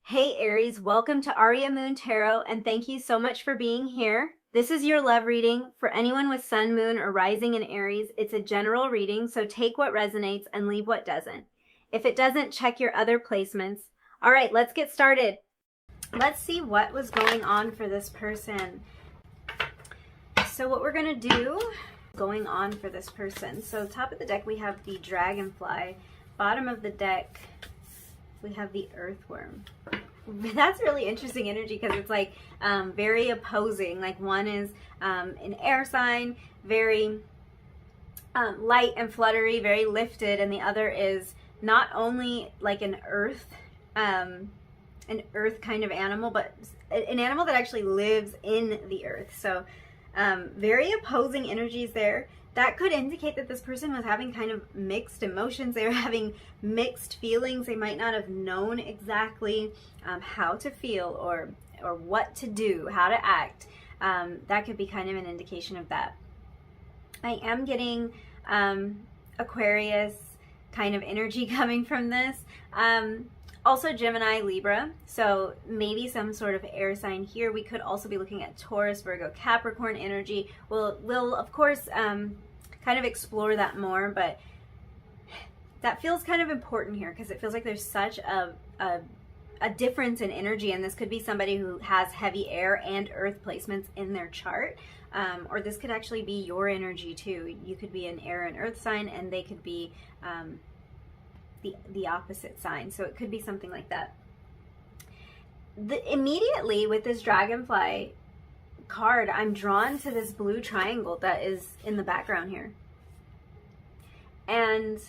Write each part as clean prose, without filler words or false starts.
Hey Aries, welcome to Aria Moon Tarot, and thank you so much for being here. This is your love reading for anyone with Sun, Moon, or Rising in Aries. It's a general reading, so take what resonates and leave what doesn't. If it doesn't, check your other placements. All right, let's get started. Let's see what was going on for this person. So what we're going to do, going on for this person. So top of the deck, we have the Dragonfly. Bottom of the deck, we have the Earthworm. That's really interesting energy because it's like very opposing. Like one is an air sign, very light and fluttery, very lifted, and the other is not only like an earth kind of animal, but an animal that actually lives in the earth. So very opposing energies there. That could indicate that this person was having kind of mixed emotions. They were having mixed feelings. They might not have known exactly how to feel or what to do, how to act. That could be kind of an indication of that. I am getting Aquarius kind of energy coming from this. Also Gemini, Libra, so maybe some sort of air sign here. We could also be looking at Taurus, Virgo, Capricorn energy. We'll of course kind of explore that more, but that feels kind of important here because it feels like there's such a difference in energy, and this could be somebody who has heavy air and earth placements in their chart, or this could actually be your energy too. You could be an air and earth sign, and they could be the opposite sign, so it could be something like that. Immediately with this Dragonfly card, I'm drawn to this blue triangle that is in the background here, and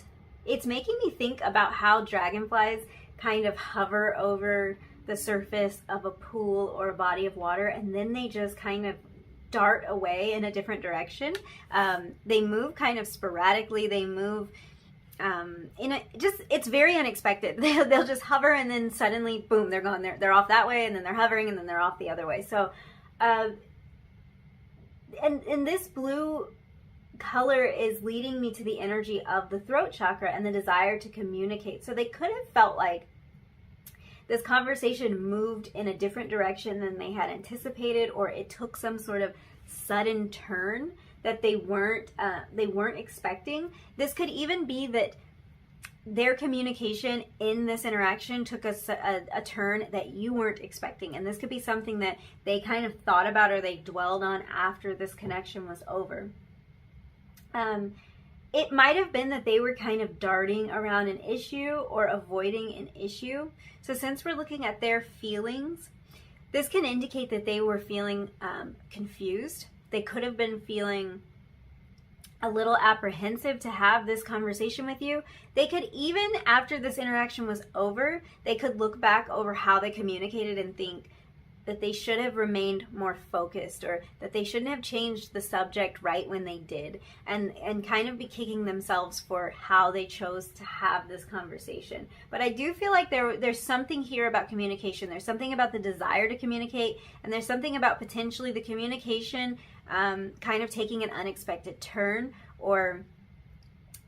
it's making me think about how dragonflies kind of hover over the surface of a pool or a body of water, and then they just kind of dart away in a different direction. They move kind of sporadically. They move it's very unexpected. They'll just hover, and then suddenly, boom, they're gone. They're off that way, and then they're hovering, and then they're off the other way. So, and this blue color is leading me to the energy of the throat chakra and the desire to communicate. So they could have felt like this conversation moved in a different direction than they had anticipated, or it took some sort of sudden turn that they weren't expecting. This could even be that their communication in this interaction took a turn that you weren't expecting, and this could be something that they kind of thought about or they dwelled on after this connection was over. It might have been that they were kind of darting around an issue or avoiding an issue. So since we're looking at their feelings, this can indicate that they were feeling confused. They could have been feeling a little apprehensive to have this conversation with you. They could even, after this interaction was over, they could look back over how they communicated and think that they should have remained more focused, or that they shouldn't have changed the subject right when they did, and kind of be kicking themselves for how they chose to have this conversation. But I do feel like there's something here about communication. There's something about the desire to communicate, and there's something about potentially the communication kind of taking an unexpected turn, or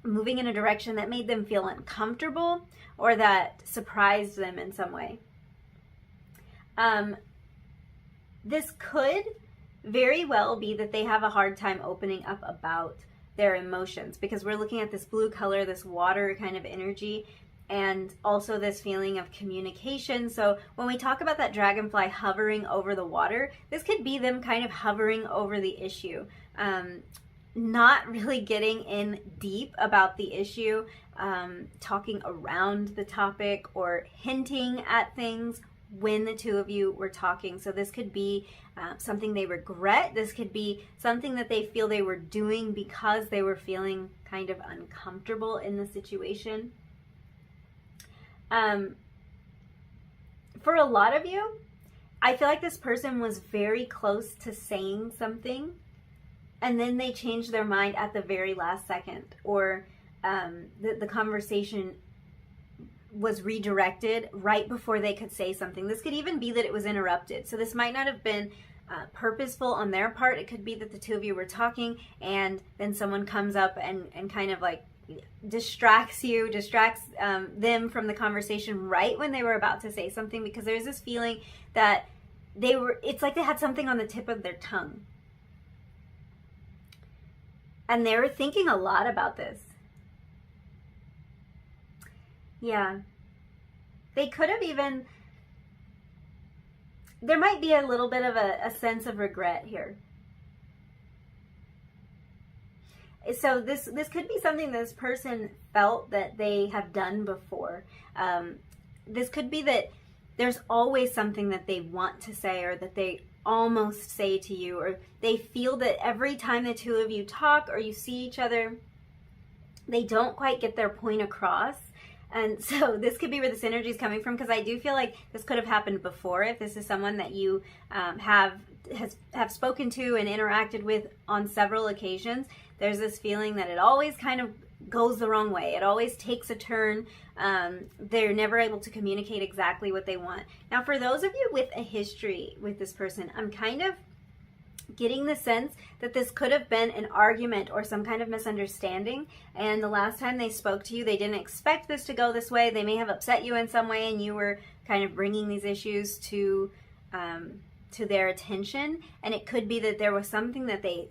moving in a direction that made them feel uncomfortable, or that surprised them in some way. This could very well be that they have a hard time opening up about their emotions, because we're looking at this blue color, this water kind of energy, and also this feeling of communication. So when we talk about that dragonfly hovering over the water, this could be them kind of hovering over the issue, not really getting in deep about the issue, talking around the topic or hinting at things when the two of you were talking. So this could be something they regret. This could be something that they feel they were doing because they were feeling kind of uncomfortable in the situation. For a lot of you, I feel like this person was very close to saying something, and then they changed their mind at the very last second, or the conversation was redirected right before they could say something. This could even be that it was interrupted. So this might not have been purposeful on their part. It could be that the two of you were talking, and then someone comes up and kind of like distracts them from the conversation right when they were about to say something, because there's this feeling that it's like they had something on the tip of their tongue. And they were thinking a lot about this. Yeah. They could have even, there might be a little bit of a sense of regret here. So this could be something this person felt that they have done before. This could be that there's always something that they want to say, or that they almost say to you, or they feel that every time the two of you talk or you see each other, they don't quite get their point across. And so this could be where this energy is coming from, because I do feel like this could have happened before. If this is someone that you have spoken to and interacted with on several occasions, there's this feeling that it always kind of goes the wrong way. It always takes a turn. They're never able to communicate exactly what they want. Now, for those of you with a history with this person, I'm kind of getting the sense that this could have been an argument or some kind of misunderstanding, and the last time they spoke to you, they didn't expect this to go this way. They may have upset you in some way, and you were kind of bringing these issues to their attention. And it could be that there was something that they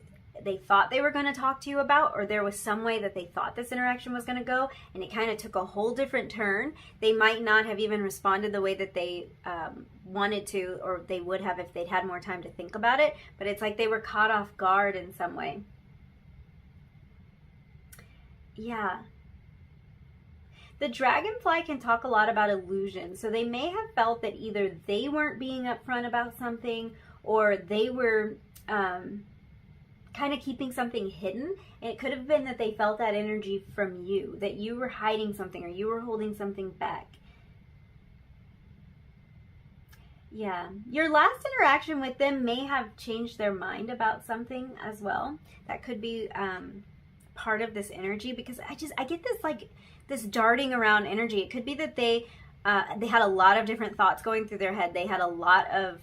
thought they were going to talk to you about, or there was some way that they thought this interaction was going to go, and it kind of took a whole different turn. They might not have even responded the way that they wanted to, or they would have if they'd had more time to think about it, but it's like they were caught off guard in some way. Yeah. The dragonfly can talk a lot about illusion, so they may have felt that either they weren't being upfront about something, or they were kind of keeping something hidden. And it could have been that they felt that energy from you, that you were hiding something, or you were holding something back. Yeah, your last interaction with them may have changed their mind about something as well. That could be part of this energy, because I get this like this darting around energy. It could be that they had a lot of different thoughts going through their head. They had a lot of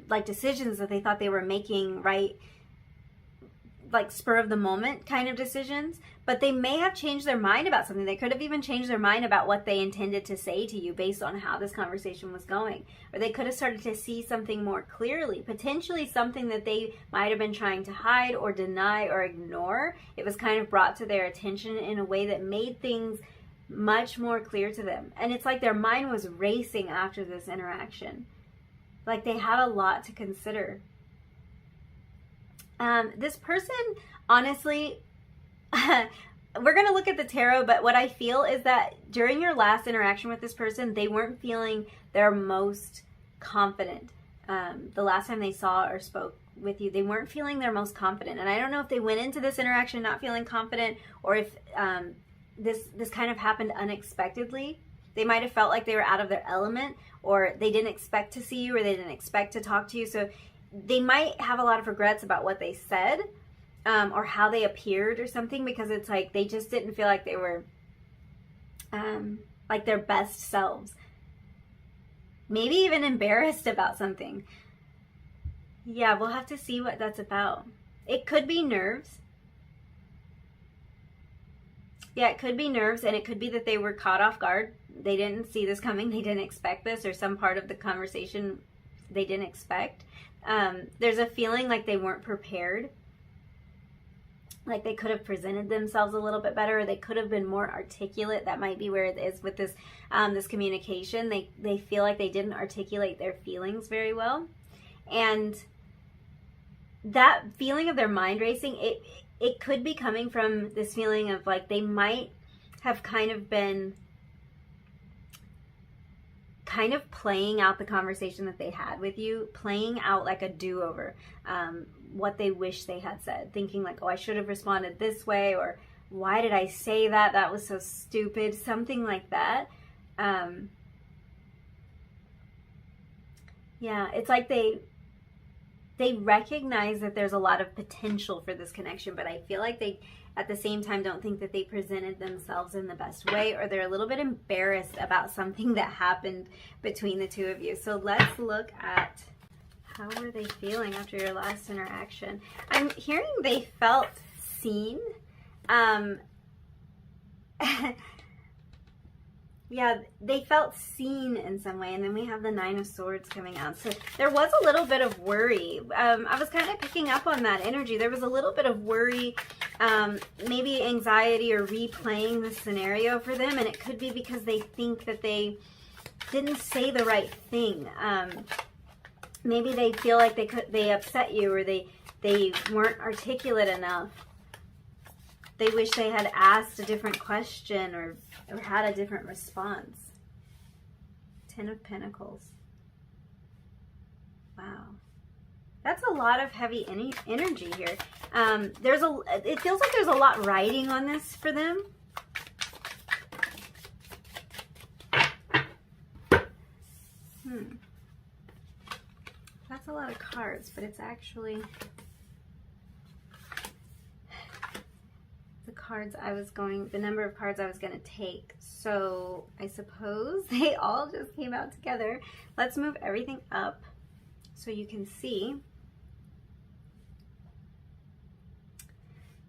like decisions that they thought they were making, right? Like spur of the moment kind of decisions, but they may have changed their mind about something. They could have even changed their mind about what they intended to say to you based on how this conversation was going. Or they could have started to see something more clearly, potentially something that they might have been trying to hide or deny or ignore. It was kind of brought to their attention in a way that made things much more clear to them. And it's like their mind was racing after this interaction. Like they had a lot to consider. This person, honestly, we're going to look at the tarot, but what I feel is that during your last interaction with this person, they weren't feeling their most confident. The last time they saw or spoke with you, they weren't feeling their most confident. And I don't know if they went into this interaction not feeling confident, or if this kind of happened unexpectedly. They might have felt like they were out of their element, or they didn't expect to see you, or they didn't expect to talk to you. So they might have a lot of regrets about what they said, or how they appeared or something, because it's like they just didn't feel like they were like their best selves. Maybe even embarrassed about something. Yeah, we'll have to see what that's about. It could be nerves. Yeah, it could be nerves, and it could be that they were caught off guard. They didn't see this coming. They didn't expect this, or some part of the conversation they didn't expect. There's a feeling like they weren't prepared. Like they could have presented themselves a little bit better, or they could have been more articulate. That might be where it is with this this communication. They feel like they didn't articulate their feelings very well. And that feeling of their mind racing, it could be coming from this feeling of like they might have kind of been kind of playing out the conversation that they had with you, playing out like a do-over, what they wish they had said, thinking like, oh, I should have responded this way, or why did I say that? That was so stupid, something like that. Yeah, it's like they recognize that there's a lot of potential for this connection, but I feel like they at the same time don't think that they presented themselves in the best way, or they're a little bit embarrassed about something that happened between the two of you. So let's look at how were they feeling after your last interaction. I'm hearing they felt seen. Yeah, they felt seen in some way. And then we have the Nine of Swords coming out. So there was a little bit of worry. I was kind of picking up on that energy. There was a little bit of worry, maybe anxiety or replaying the scenario for them. And it could be because they think that they didn't say the right thing. Maybe they feel like they upset you, or they weren't articulate enough. They wish they had asked a different question or had a different response. Ten of Pentacles. Wow. That's a lot of heavy energy here. It feels like there's a lot riding on this for them. That's a lot of cards, but it's actually the number of cards I was going to take. So I suppose they all just came out together. Let's move everything up so you can see.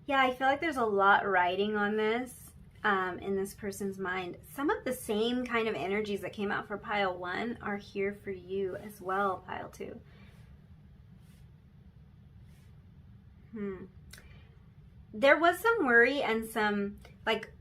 Yeah, I feel like there's a lot riding on this in this person's mind. Some of the same kind of energies that came out for pile 1 are here for you as well, pile 2. There was some worry and some like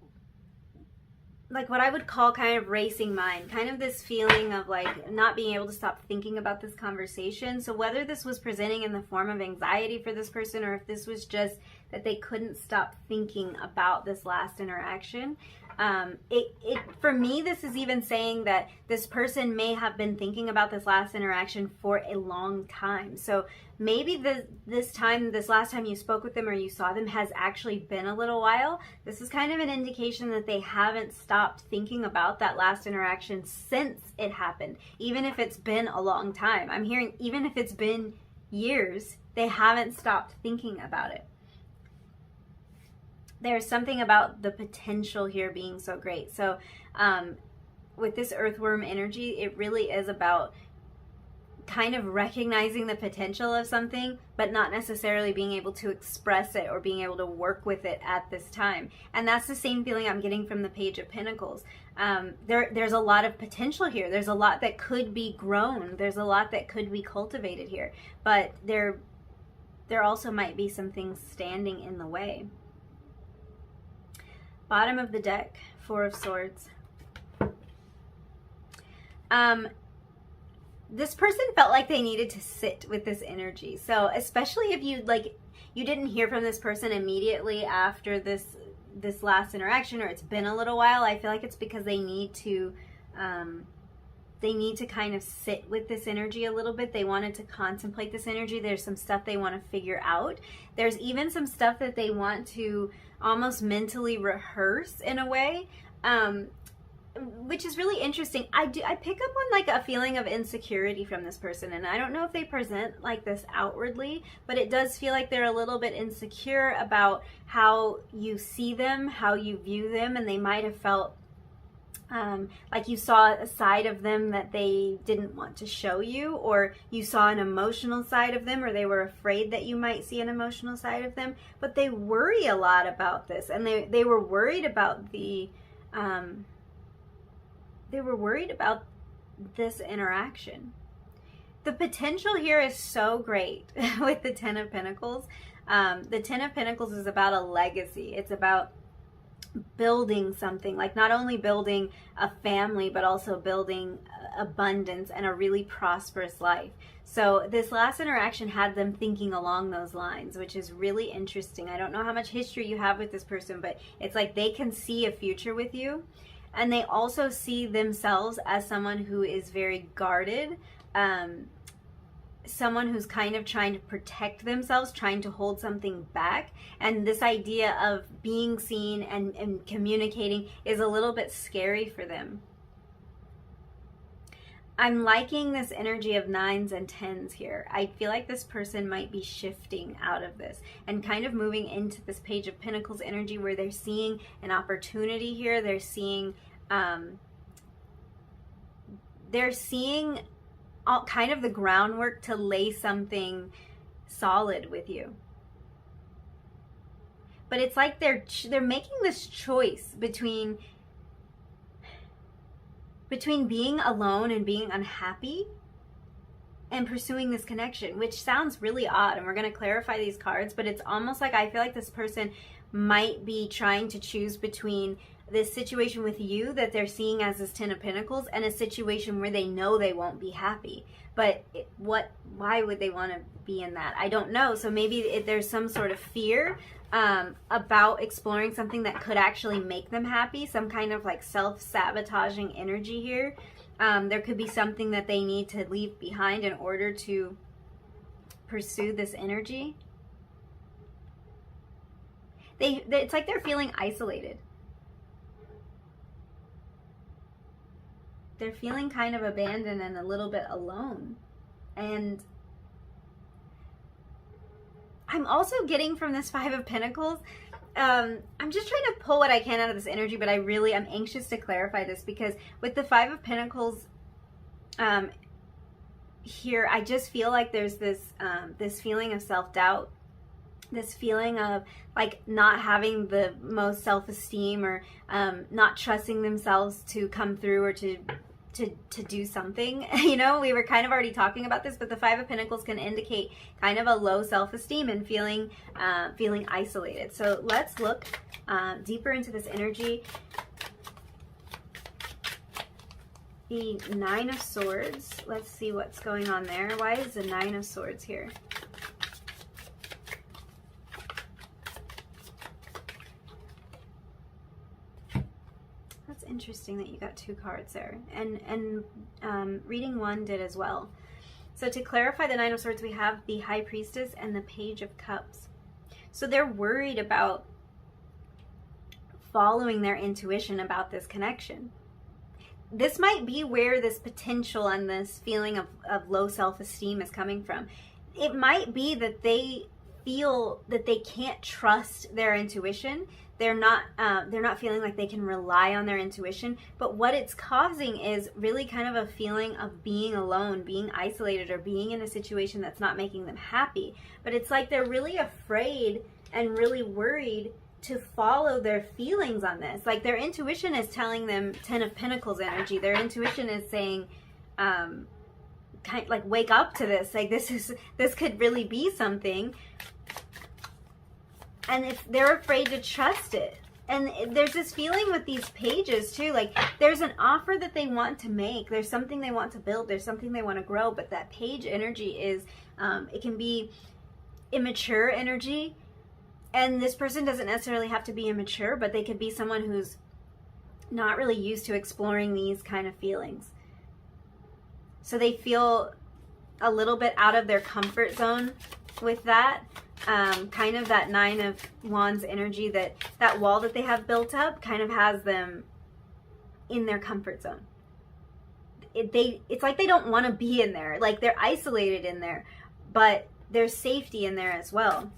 what I would call kind of racing mind, kind of this feeling of like not being able to stop thinking about this conversation. So whether this was presenting in the form of anxiety for this person, or if this was just that they couldn't stop thinking about this last interaction, for me, this is even saying that this person may have been thinking about this last interaction for a long time. So maybe this last time you spoke with them or you saw them has actually been a little while. This is kind of an indication that they haven't stopped thinking about that last interaction since it happened. Even if it's been a long time. I'm hearing even if it's been years, they haven't stopped thinking about it. There's something about the potential here being so great. So with this earthworm energy, it really is about kind of recognizing the potential of something, but not necessarily being able to express it or being able to work with it at this time. And that's the same feeling I'm getting from the Page of Pentacles. There's a lot of potential here. There's a lot that could be grown. There's a lot that could be cultivated here. But there also might be some things standing in the way. Bottom of the deck, Four of Swords. This person felt like they needed to sit with this energy. So especially if you didn't hear from this person immediately after this last interaction, or it's been a little while, I feel like it's because they need to kind of sit with this energy a little bit. They wanted to contemplate this energy. There's some stuff they want to figure out. There's even some stuff that they want to almost mentally rehearse in a way, which is really interesting. I pick up on like a feeling of insecurity from this person, and I don't know if they present like this outwardly, but it does feel like they're a little bit insecure about how you see them, how you view them, and they might have felt like you saw a side of them that they didn't want to show you, or you saw an emotional side of them, or they were afraid that you might see an emotional side of them. But they worry a lot about this, and they were worried about this interaction. The potential here is so great with the Ten of Pentacles. The Ten of Pentacles is about a legacy. It's about building something, like not only building a family, but also building abundance and a really prosperous life. So this last interaction had them thinking along those lines, which is really interesting. I don't know how much history you have with this person, but it's like they can see a future with you, and they also see themselves as someone who is very guarded, someone who's kind of trying to protect themselves, trying to hold something back. And this idea of being seen and communicating is a little bit scary for them. I'm liking this energy of 9s and 10s here. I feel like this person might be shifting out of this and kind of moving into this Page of Pentacles energy, where they're seeing an opportunity here. They're seeing all kind of the groundwork to lay something solid with you. but it's like they're making this choice between being alone and being unhappy and pursuing this connection, which sounds really odd. And we're going to clarify these cards, but it's almost like I feel like this person might be trying to choose between this situation with you that they're seeing as this Ten of Pentacles and a situation where they know they won't be happy. But why would they want to be in that? I don't know. So maybe there's some sort of fear about exploring something that could actually make them happy, some kind of like self-sabotaging energy here. There could be something that they need to leave behind in order to pursue this energy. It's like they're feeling isolated. They're feeling kind of abandoned and a little bit alone. And I'm also getting from this Five of Pentacles, I'm just trying to pull what I can out of this energy, but I'm anxious to clarify this, because with the Five of Pentacles here, I just feel like there's this feeling of self-doubt, this feeling of like not having the most self-esteem, or not trusting themselves to come through or to do something. You know, we were kind of already talking about this, but the Five of Pentacles can indicate kind of a low self-esteem and feeling isolated. So let's look deeper into this energy. The Nine of Swords. Let's see what's going on there. Why is the Nine of Swords here? Interesting that you got two cards there, and reading one did as well. So to clarify the Nine of Swords, we have the High Priestess and the Page of Cups. So they're worried about following their intuition about this connection. This might be where this potential and this feeling of low self-esteem is coming from. It might be that they feel that they can't trust their intuition. They're not feeling like they can rely on their intuition, but what it's causing is really kind of a feeling of being alone, being isolated, or being in a situation that's not making them happy. But it's like they're really afraid and really worried to follow their feelings on this. Like their intuition is telling them Ten of Pentacles energy. Their intuition is saying, kind of like, wake up to this. Like this could really be something. And if they're afraid to trust it. And there's this feeling with these pages too, like there's an offer that they want to make. There's something they want to build. There's something they want to grow. But that page energy is, it can be immature energy. And this person doesn't necessarily have to be immature, but they could be someone who's not really used to exploring these kind of feelings. So they feel a little bit out of their comfort zone with that. Kind of that Nine of Wands energy, that wall that they have built up kind of has them in their comfort zone. It's like they don't want to be in there. Like they're isolated in there, but there's safety in there as well.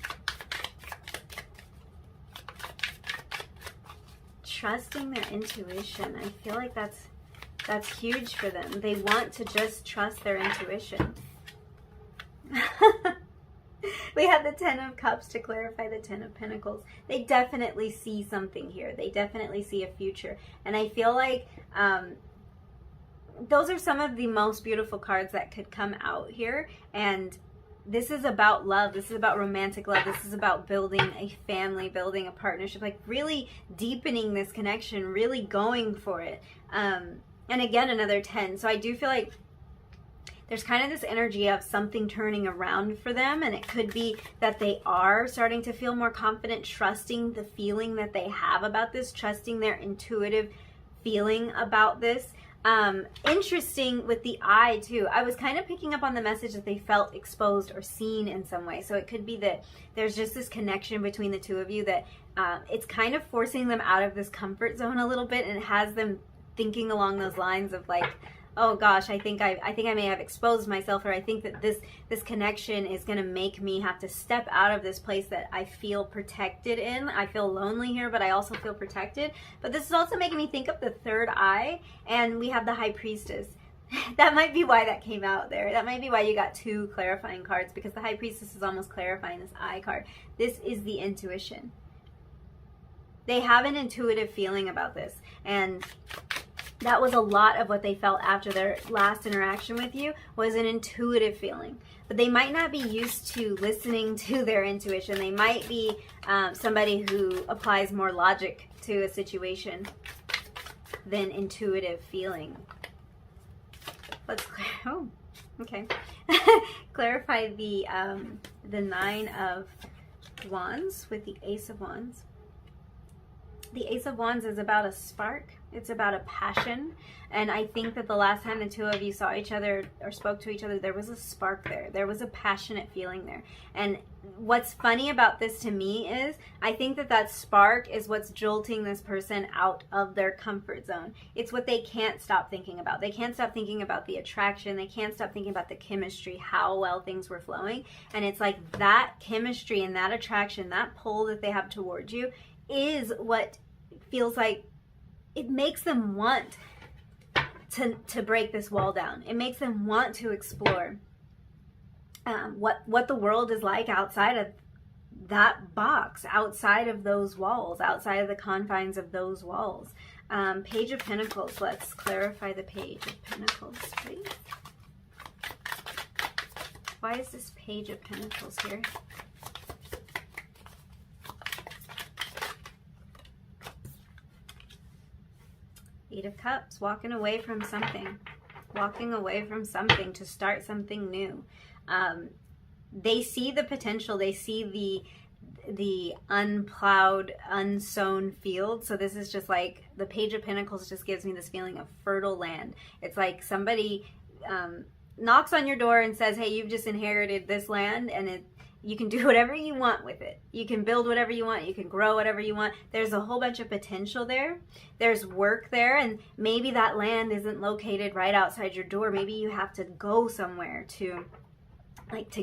Trusting their intuition. I feel like that's huge for them. They want to just trust their intuition. We have the Ten of Cups to clarify the Ten of Pentacles. They definitely see something here. They definitely see a future. And I feel like those are some of the most beautiful cards that could come out here. And this is about love. This is about romantic love. This is about building a family, building a partnership, like really deepening this connection, really going for it. And again, another 10. So I do feel like there's kind of this energy of something turning around for them, and it could be that they are starting to feel more confident, trusting the feeling that they have about this, trusting their intuitive feeling about this. Interesting with the eye too. I was kind of picking up on the message that they felt exposed or seen in some way. So it could be that there's just this connection between the two of you that it's kind of forcing them out of this comfort zone a little bit, and it has them thinking along those lines of like, oh gosh, I think I may have exposed myself, or I think that this connection is going to make me have to step out of this place that I feel protected in. I feel lonely here, but I also feel protected. But this is also making me think of the third eye, and we have the High Priestess. That might be why that came out there. That might be why you got two clarifying cards, because the High Priestess is almost clarifying this eye card. This is the intuition. They have an intuitive feeling about this, and that was a lot of what they felt after their last interaction with you, was an intuitive feeling. But they might not be used to listening to their intuition. They might be somebody who applies more logic to a situation than intuitive feeling. Let's clarify the Nine of Wands with the Ace of Wands. The Ace of Wands is about a spark. It's about a passion. And I think that the last time the two of you saw each other or spoke to each other, there was a spark there. There was a passionate feeling there. And what's funny about this to me is I think that that spark is what's jolting this person out of their comfort zone. It's what they can't stop thinking about. They can't stop thinking about the attraction. They can't stop thinking about the chemistry, how well things were flowing. And it's like that chemistry and that attraction, that pull that they have towards you is what feels like it makes them want to break this wall down. It makes them want to explore what the world is like outside of that box, outside of those walls, outside of the confines of those walls. Page of Pentacles. Let's clarify the Page of Pentacles, please. Why is this Page of Pentacles here? Eight of Cups, walking away from something. Walking away from something to start something new. They see the potential. They see the unplowed, unsown field. So this is just like, the Page of Pentacles just gives me this feeling of fertile land. It's like somebody knocks on your door and says, hey, you've just inherited this land, and you can do whatever you want with it. You can build whatever you want. You can grow whatever you want. There's a whole bunch of potential there. There's work there. And maybe that land isn't located right outside your door. Maybe you have to go somewhere to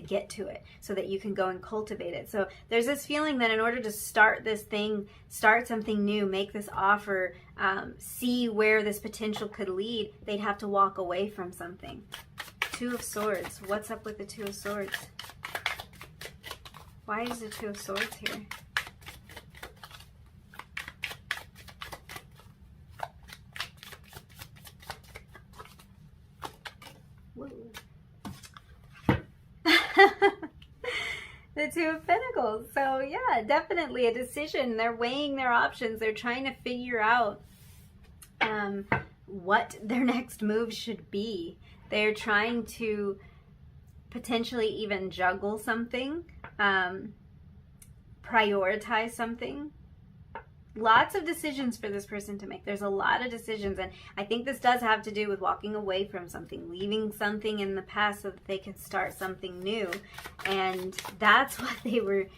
get to it so that you can go and cultivate it. So there's this feeling that in order to start this thing, start something new, make this offer, see where this potential could lead, they'd have to walk away from something. Two of Swords. What's up with the Two of Swords? Why is the Two of Swords here? Whoa. The Two of Pentacles. So yeah, definitely a decision. They're weighing their options. They're trying to figure out what their next move should be. They're trying to potentially even juggle something, prioritize something. Lots of decisions for this person to make. There's a lot of decisions, and I think this does have to do with walking away from something, leaving something in the past so that they can start something new. And that's what they were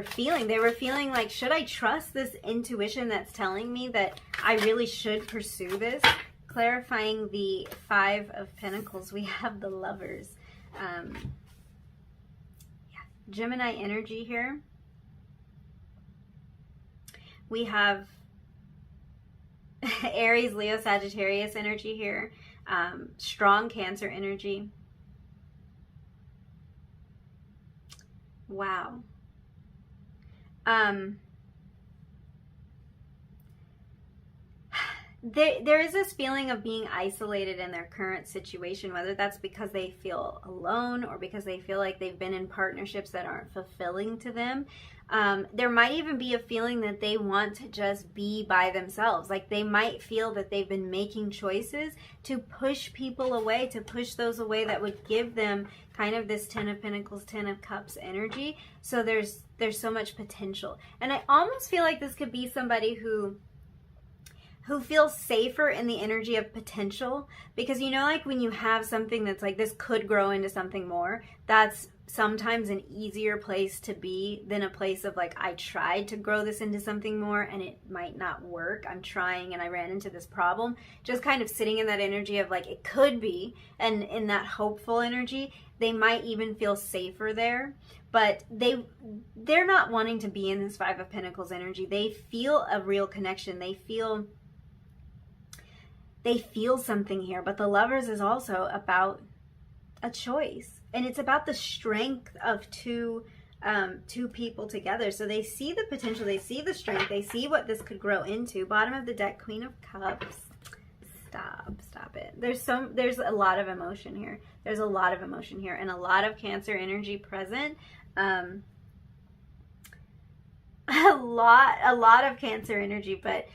feeling. They were feeling like, should I trust this intuition that's telling me that I really should pursue this? Clarifying the Five of Pentacles, we have the Lovers. Gemini energy here. We have Aries, Leo, Sagittarius energy here. Strong Cancer energy. Wow. There is this feeling of being isolated in their current situation, whether that's because they feel alone or because they feel like they've been in partnerships that aren't fulfilling to them. There might even be a feeling that they want to just be by themselves. Like they might feel that they've been making choices to push people away, to push those away that would give them kind of this Ten of Pentacles, Ten of Cups energy. So there's so much potential. And I almost feel like this could be somebody who feels safer in the energy of potential, because you know, like when you have something that's like, this could grow into something more, that's sometimes an easier place to be than a place of like, I tried to grow this into something more and it might not work. I'm trying and I ran into this problem. Just kind of sitting in that energy of like, it could be, and in that hopeful energy, they might even feel safer there. But they're not wanting to be in this Five of Pentacles energy. They feel a real connection. They feel something here. But the Lovers is also about a choice, and it's about the strength of two two people together. So they see the potential, they see the strength, they see what this could grow into. Bottom of the deck, Queen of Cups. Stop it. There's a lot of emotion here. There's a lot of emotion here and a lot of Cancer energy present. A lot of Cancer energy, but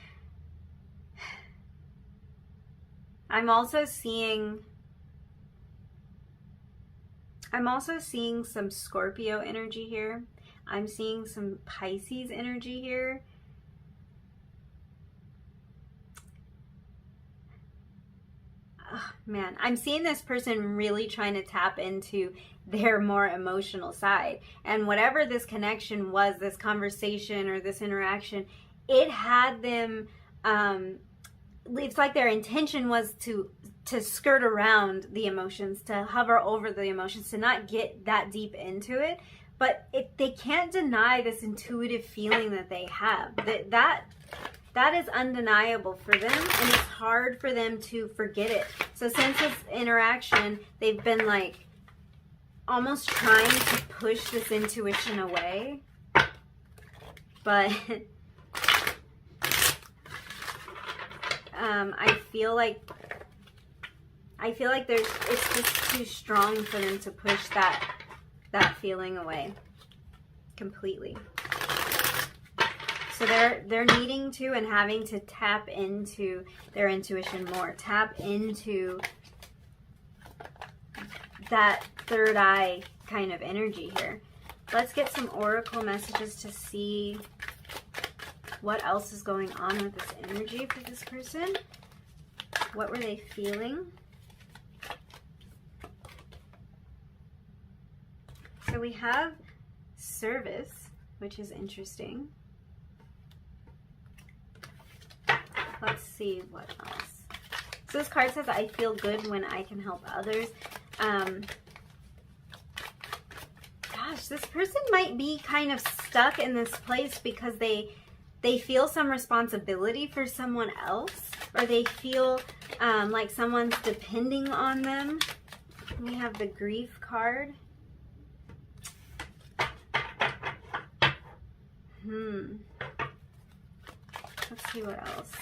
I'm also seeing some Scorpio energy here. I'm seeing some Pisces energy here. Oh, man, I'm seeing this person really trying to tap into their more emotional side. And whatever this connection was, this conversation or this interaction, it had them, it's like their intention was to skirt around the emotions, to hover over the emotions, to not get that deep into it. But they can't deny this intuitive feeling that they have. That is undeniable for them, and it's hard for them to forget it. So since this interaction, they've been like almost trying to push this intuition away. But I feel like it's just too strong for them to push that feeling away completely. So they're needing to and having to tap into their intuition more, tap into that third eye kind of energy here. Let's get some oracle messages to see what else is going on with this energy for this person. What were they feeling? So we have service, which is interesting. Let's see what else. So this card says, I feel good when I can help others. Gosh, this person might be kind of stuck in this place because they feel some responsibility for someone else, or they feel like someone's depending on them. We have the grief card. Let's see what else.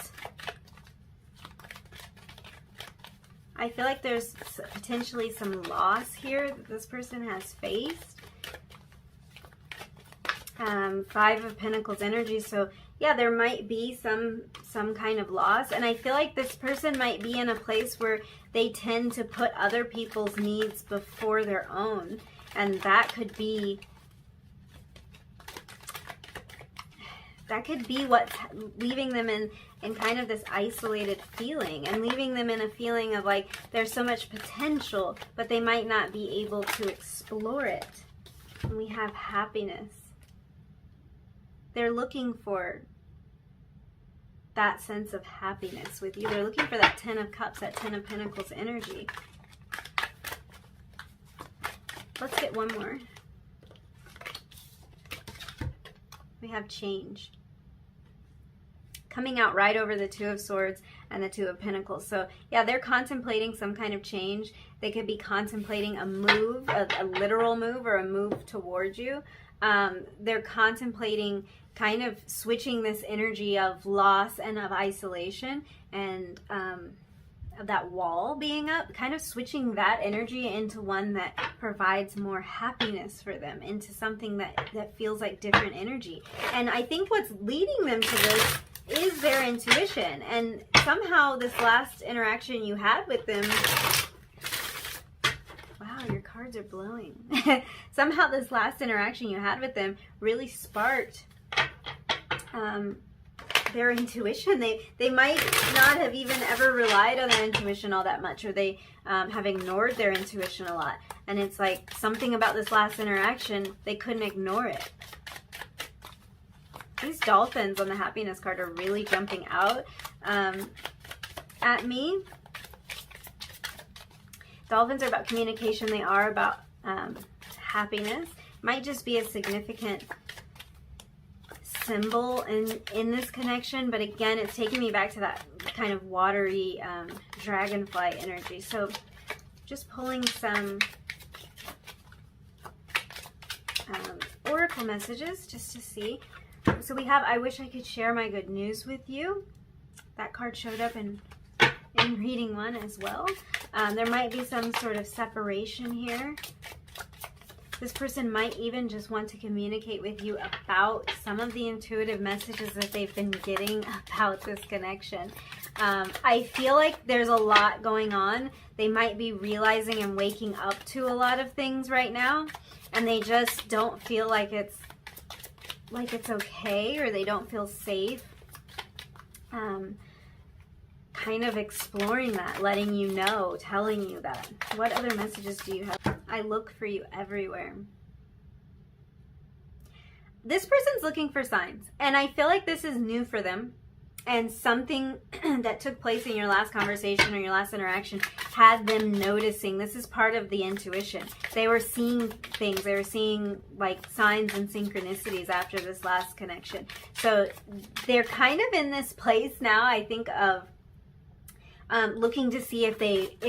I feel like there's potentially some loss here that this person has faced. Five of Pentacles energy. So yeah, there might be some kind of loss. And I feel like this person might be in a place where they tend to put other people's needs before their own. And that could be what's leaving them in kind of this isolated feeling, and leaving them in a feeling of like there's so much potential, but they might not be able to explore it. And we have happiness. They're looking for that sense of happiness with you. They're looking for that 10 of Cups, that 10 of Pentacles energy. Let's get one more. We have change. Coming out right over the Two of Swords and the Two of Pentacles. So yeah, they're contemplating some kind of change. They could be contemplating a move, a literal move, or a move towards you. They're contemplating kind of switching this energy of loss and of isolation and of that wall being up, kind of switching that energy into one that provides more happiness for them, into something that feels like different energy. And I think what's leading them to this is their intuition. And somehow this last interaction you had with them, wow, your cards are blowing. Somehow this last interaction you had with them really sparked their intuition. They might not have even ever relied on their intuition all that much, or they have ignored their intuition a lot. And it's like something about this last interaction, they couldn't ignore it. These dolphins on the happiness card are really jumping out at me. Dolphins are about communication. They are about happiness. Might just be a significant symbol in this connection, but again, it's taking me back to that kind of watery dragonfly energy. So just pulling some oracle messages just to see. So we have, I wish I could share my good news with you. That card showed up in reading one as well. There might be some sort of separation here. This person might even just want to communicate with you about some of the intuitive messages that they've been getting about this connection. I feel like there's a lot going on. They might be realizing and waking up to a lot of things right now, and they just don't feel like it's okay, or they don't feel safe. Kind of exploring that, letting you know, telling you that. What other messages do you have? I look for you everywhere. This person's looking for signs, and I feel like this is new for them, and something that took place in your last conversation or your last interaction had them noticing. This is part of the intuition. They were seeing things. They were seeing like signs and synchronicities after this last connection. So they're kind of in this place now, I think, of looking to see if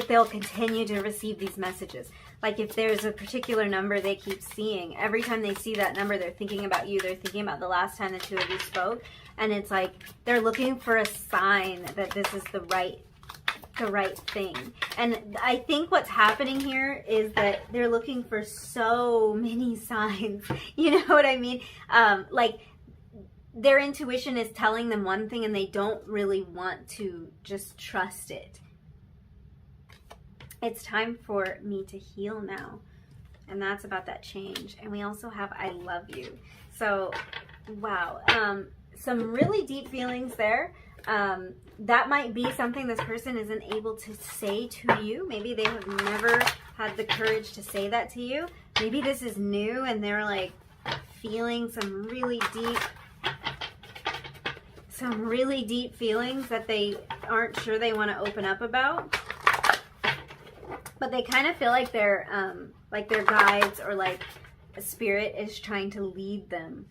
they'll continue to receive these messages. Like if there's a particular number they keep seeing, every time they see that number, they're thinking about you. They're thinking about the last time the two of you spoke, and it's like they're looking for a sign that this is the right thing. And I think what's happening here is that they're looking for so many signs. You know what I mean? Like their intuition is telling them one thing, and they don't really want to just trust it. It's time for me to heal now. And that's about that change. And we also have I love you. So, wow. Some really deep feelings there. That might be something this person isn't able to say to you. Maybe they have never had the courage to say that to you. Maybe this is new and they're like feeling some really deep feelings that they aren't sure they want to open up about. But they kind of feel like their guides or like a spirit is trying to lead them.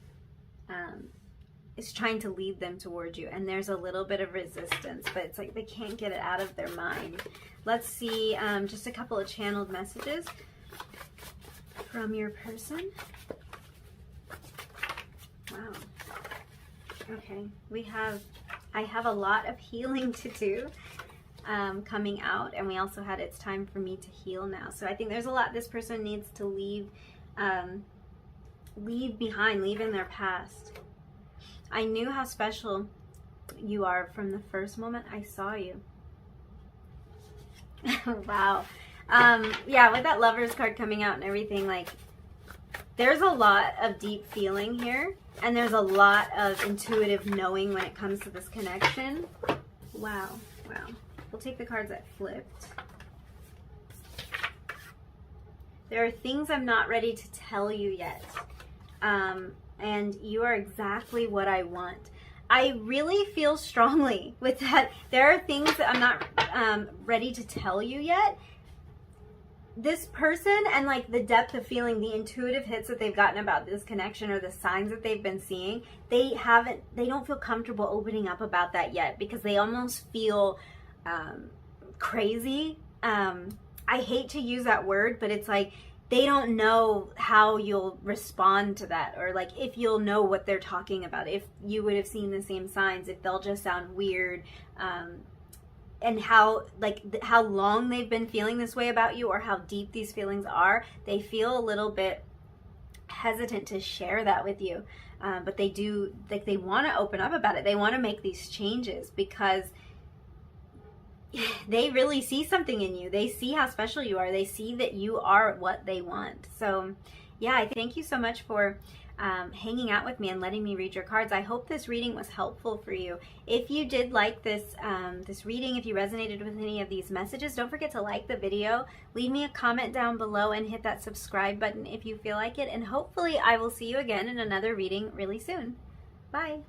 Is trying to lead them towards you. And there's a little bit of resistance, but it's like they can't get it out of their mind. Let's see just a couple of channeled messages from your person. Wow. Okay, I have a lot of healing to do coming out, and we also had it's time for me to heal now. So I think there's a lot this person needs to leave behind, leave in their past. I knew how special you are from the first moment I saw you. Wow. Yeah, with that Lovers card coming out and everything, like there's a lot of deep feeling here, and there's a lot of intuitive knowing when it comes to this connection. Wow. Wow. We'll take the cards that flipped. There are things I'm not ready to tell you yet. And you are exactly what I want. I really feel strongly with that. There are things that I'm not ready to tell you yet. This person and like the depth of feeling, the intuitive hits that they've gotten about this connection or the signs that they've been seeing, they don't feel comfortable opening up about that yet because they almost feel crazy. I hate to use that word, but it's like they don't know how you'll respond to that, or like if you'll know what they're talking about, if you would have seen the same signs, if they'll just sound weird, and how long they've been feeling this way about you, or how deep these feelings are. They feel a little bit hesitant to share that with you, but they do, like, they want to open up about it. They want to make these changes because they really see something in you. They see how special you are. They see that you are what they want. So yeah, I thank you so much for hanging out with me and letting me read your cards. I hope this reading was helpful for you. If you did like this this reading, if you resonated with any of these messages, don't forget to like the video, leave me a comment down below, and hit that subscribe button if you feel like it. And hopefully I will see you again in another reading really soon. Bye.